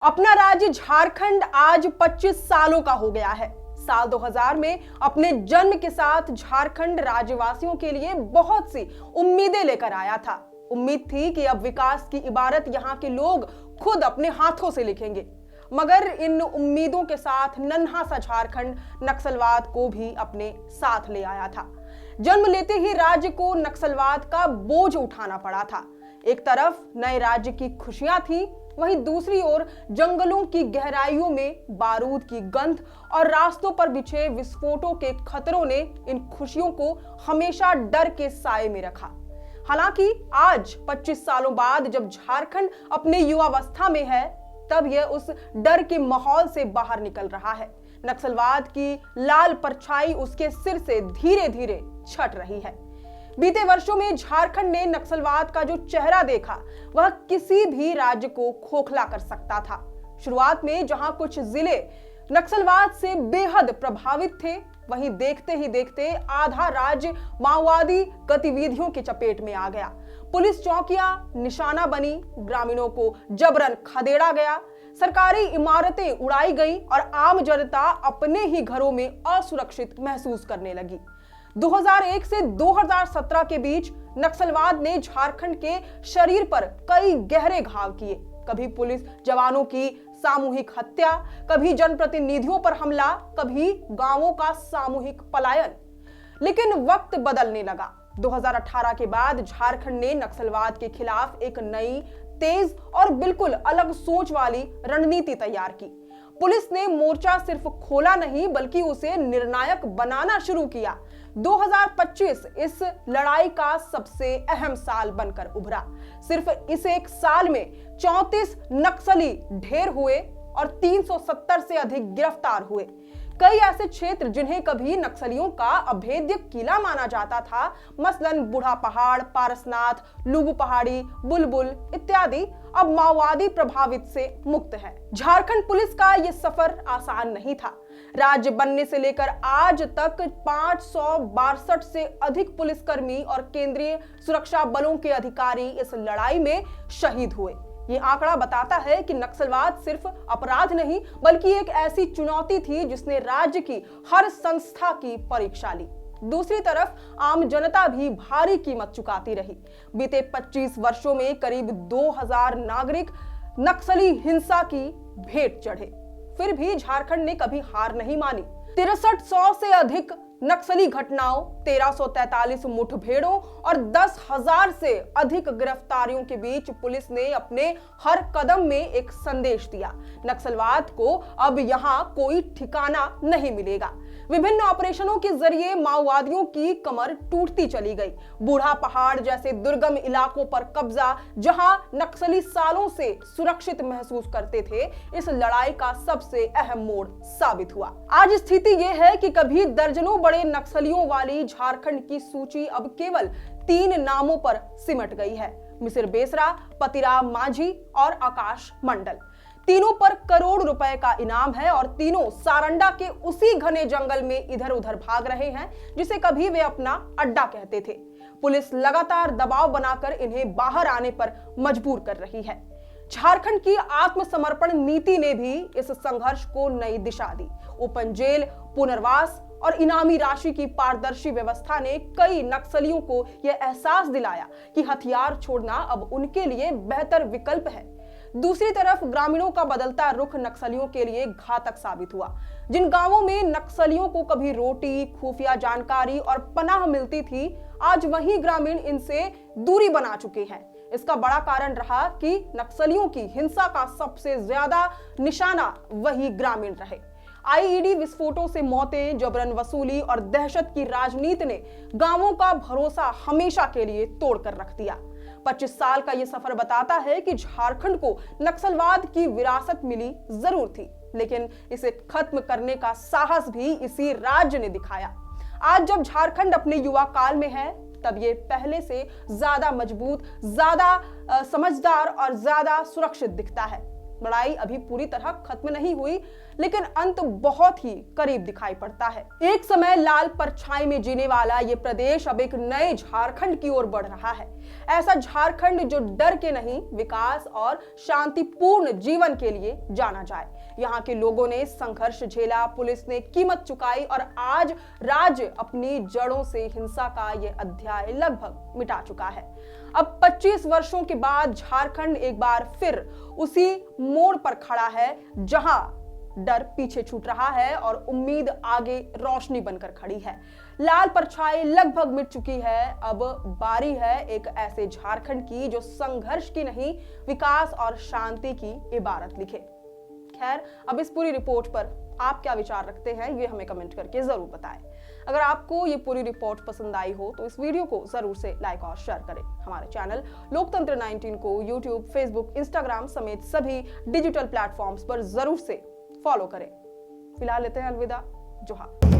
अपना राज्य झारखंड आज 25 सालों का हो गया है। साल 2000 में अपने जन्म के साथ झारखंड राज्यवासियों के लिए बहुत सी उम्मीदें लेकर आया था। उम्मीद थी कि अब विकास की इबारत यहाँ के लोग खुद अपने हाथों से लिखेंगे, मगर इन उम्मीदों के साथ नन्हा सा झारखंड नक्सलवाद को भी अपने साथ ले आया था। जन्म लेते ही राज्य को नक्सलवाद का बोझ उठाना पड़ा था। एक तरफ नए राज्य की खुशियां थी, वहीं दूसरी ओर जंगलों की गहराइयों में बारूद की गंध और रास्तों पर बिछे विस्फोटों के खतरों ने इन खुशियों को हमेशा डर के साए में रखा। हालांकि आज 25 सालों बाद जब झारखंड अपने युवावस्था में है, तब यह उस डर के माहौल से बाहर निकल रहा है। नक्सलवाद की लाल परछाई उसके सिर से धीरे धीरे छट रही है। बीते वर्षों में झारखंड ने नक्सलवाद का जो चेहरा देखा, वह किसी भी राज्य को खोखला कर सकता था। शुरुआत में जहां कुछ जिले नक्सलवाद से बेहद प्रभावित थे, वहीं देखते ही देखते आधा राज्य माओवादी गतिविधियों की चपेट में आ गया। पुलिस चौकियां निशाना बनी, ग्रामीणों को जबरन खदेड़ा गया, सरकारी इमारतें उड़ाई गईं और आम जनता अपने ही घरों में असुरक्षित महसूस करने लगी। 2001 से 2017 के बीच नक्सलवाद ने झारखंड के शरीर पर कई गहरे घाव किए। कभी पुलिस जवानों की सामूहिक हत्या, कभी जनप्रतिनिधियों पर हमला, कभी गांवों का सामूहिक पलायन। लेकिन वक्त बदलने लगा। 2018 के बाद झारखंड ने नक्सलवाद के खिलाफ एक नई, तेज और बिल्कुल अलग सोच वाली रणनीति तैयार की। पुलिस ने मोर्चा सिर्फ खोला नहीं, बल्कि उसे निर्णायक बनाना शुरू किया। 2025 इस लड़ाई का सबसे अहम साल बनकर उभरा। सिर्फ इस एक साल में 34 नक्सली ढेर हुए और 370 से अधिक गिरफ्तार हुए। कई ऐसे क्षेत्र जिन्हें कभी नक्सलियों का अभेद्य किला माना जाता था, मसलन बूढ़ा पहाड़, पारसनाथ, लुगु पहाड़ी, बुलबुल इत्यादि, अब माओवादी प्रभावित से मुक्त है। झारखंड पुलिस का यह सफर आसान नहीं था। राज्य बनने से लेकर आज तक 562 से अधिक पुलिसकर्मी और केंद्रीय सुरक्षा बलों के अधिकारी इस लड़ाई में शहीद हुए। ये आंकड़ा बताता है कि नक्सलवाद सिर्फ अपराध नहीं, बल्कि एक ऐसी चुनौती थी जिसने राज्य की हर संस्था की परीक्षा ली। दूसरी तरफ आम जनता भी भारी कीमत चुकाती रही। बीते 25 वर्षों में करीब 2000 नागरिक नक्सली हिंसा की भेंट चढ़े। फिर भी झारखंड ने कभी हार नहीं मानी। 6300 से अधिक नक्सली घटनाओं, 1343 मुठभेड़ों और 10,000 से अधिक गिरफ्तारियों के बीच पुलिस ने अपने हर कदम में एक संदेश दिया। नक्सलवाद को अब यहां कोई ठिकाना नहीं मिलेगा। विभिन्न ऑपरेशनों के जरिए माओवादियों की कमर टूटती चली गई। बूढ़ा पहाड़ जैसे दुर्गम इलाकों पर कब्जा, जहां नक्सली सालों से सुरक्षित महसूस करते थे, इस लड़ाई का सबसे अहम मोड़ साबित हुआ। आज स्थिति यह है कि कभी दर्जनों बड़े नक्सलियों वाली झारखंड की सूची अब केवल 3 नामों पर सिमट गई है: मिसिर बेसरा, पतिराम माझी और आकाश मंडल। तीनों पर करोड़ रुपए का इनाम है और तीनों सारंडा के उसी घने जंगल में इधर उधर भाग रहे हैं जिसे कभी वे अपना अड्डा कहते थे। पुलिस लगातार दबाव बनाकर इन्हें बाहर आने पर मजबूर कर रही है। झारखंड की आत्मसमर्पण नीति ने भी इस संघर्ष को नई दिशा दी। ओपन जेल, पुनर्वास और इनामी राशि की पारदर्शी व्यवस्था ने कई नक्सलियों को यह एहसास दिलाया कि हथियार छोड़ना अब उनके लिए बेहतर विकल्प है। दूसरी तरफ ग्रामीणों का बदलता रुख नक्सलियों के लिए घातक साबित हुआ। जिन गांवों में नक्सलियों को कभी रोटी, खुफिया जानकारी और पनाह मिलती थी, आज वही ग्रामीण इनसे दूरी बना चुके हैं। इसका बड़ा कारण रहा कि नक्सलियों की हिंसा का सबसे ज्यादा निशाना वही ग्रामीण रहे। आईईडी विस्फोटों से मौतें, जबरन वसूली और दहशत की राजनीति ने गांवों का भरोसा हमेशा के लिए तोड़कर रख दिया। 25 साल का यह सफर बताता है कि झारखंड को नक्सलवाद की विरासत मिली जरूर थी, लेकिन इसे खत्म करने का साहस भी इसी राज्य ने दिखाया। आज जब झारखंड अपने युवा काल में है, तब ये पहले से ज्यादा मजबूत, ज्यादा समझदार और ज्यादा सुरक्षित दिखता है। लड़ाई अभी पूरी तरह खत्म नहीं हुई, लेकिन अंत बहुत ही करीब दिखाई पड़ता है। एक समय लाल परछाई में जीने वाला ये प्रदेश अब एक नए झारखंड की ओर बढ़ रहा है। ऐसा झारखंड जो डर के नहीं, विकास और शांतिपूर्ण जीवन के लिए जाना जाए। यहाँ के लोगों ने संघर्ष झेला, पुलिस ने कीमत चुकाई और आज राज्य अपनी जड़ों से हिंसा का ये अध्याय लगभग मिटा चुका है। अब 25 वर्षों के बाद झारखंड एक बार फिर उसी मोड़ पर खड़ा है जहां डर पीछे छूट रहा है और उम्मीद आगे रोशनी बनकर खड़ी है। लाल परछाई लगभग मिट चुकी है। अब बारी है एक ऐसे झारखंड की जो संघर्ष की नहीं, विकास और शांति की इबारत लिखे। खैर, अब इस पूरी रिपोर्ट पर आप क्या विचार रखते हैं, ये हमें कमेंट करके जरूर बताएं। अगर आपको ये पूरी रिपोर्ट पसंद आई हो तो इस वीडियो को जरूर से लाइक और शेयर करें। हमारे चैनल लोकतंत्र 19 को यूट्यूब, फेसबुक, इंस्टाग्राम समेत सभी डिजिटल प्लेटफॉर्म्स पर जरूर से फॉलो करें। फिलहाल लेते हैं अलविदा। जोहार।